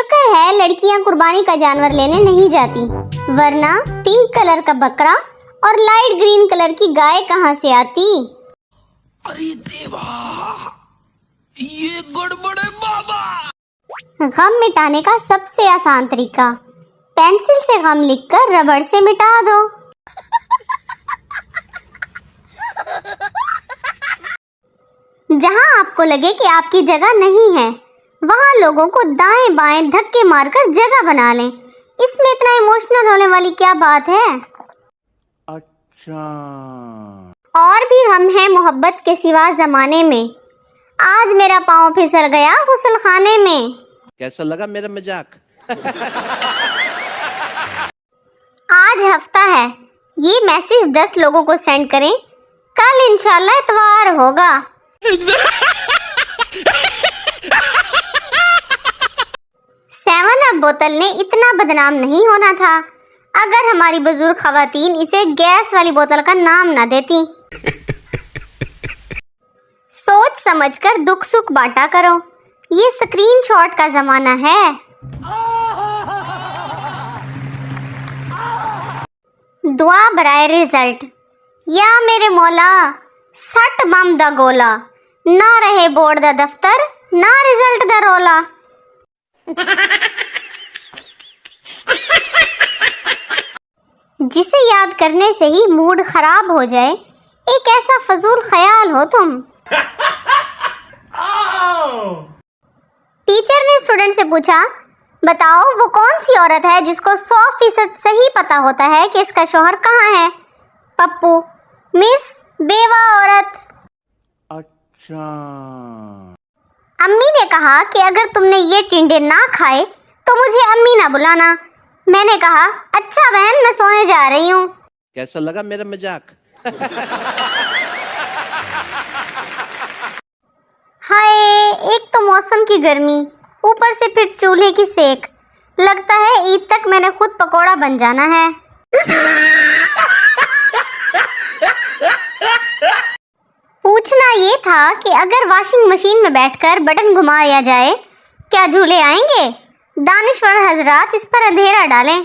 शुक्र है लड़कियां कुर्बानी का जानवर लेने नहीं जाती, वरना पिंक कलर का बकरा और लाइट ग्रीन कलर की गाय कहां से आती। अरे देवा, ये गड़बड़ है बाबा। गम मिटाने का सबसे आसान तरीका, पेंसिल से गम लिखकर रबड़ से मिटा दो। जहां आपको लगे कि आपकी जगह नहीं है, वहां लोगों को दाएं बाएं धक्के मारकर जगह बना लें। इसमें इतना इमोशनल होने वाली क्या बात है। अच्छा, और भी हम हैं मोहब्बत के सिवा जमाने में। आज मेरा पाँव फिसल गया गुस्ल खाने में। कैसा लगा मेरा मजाक? आज हफ्ता है, ये मैसेज 10 लोगों को सेंड करें, कल इंशाल्लाह इतवार होगा। 7 अप बोतल ने इतना बदनाम नहीं होना था अगर हमारी बुजुर्ग खवातीन इसे गैस वाली बोतल का नाम ना देती। सोच समझकर दुख सुख बांटा करो, ये स्क्रीनशॉट का जमाना है। दुआ बराए रिजल्ट, या मेरे मौला सट बम दा गोला, ना रहे बोर्ड दा दफ्तर, ना रिजल्ट दा रोला। जिसे याद करने से ही मूड खराब हो जाए, एक ऐसा फजूल ख्याल हो तुम। टीचर ने स्टूडेंट से पूछा, बताओ वो कौन सी औरत है जिसको 100% सही पता होता है कि इसका शौहर कहाँ है। पप्पू, मिस बेवा औरत। अच्छा, अम्मी ने कहा कि अगर तुमने ये टिंडे ना खाए तो मुझे अम्मी ना बुलाना। मैंने कहा, अच्छा बहन, मैं सोने जा रही हूँ। कैसा लगा मेरा मजाक? हाय, एक तो मौसम की गर्मी, ऊपर से फिर चूल्हे की सेक। लगता है ईद तक मैंने खुद पकोड़ा बन जाना है। पूछना ये था कि अगर वॉशिंग मशीन में बैठकर बटन घुमाया जाए, क्या झूले आएंगे? दानिश्वर हजरात इस पर अंधेरा डालें।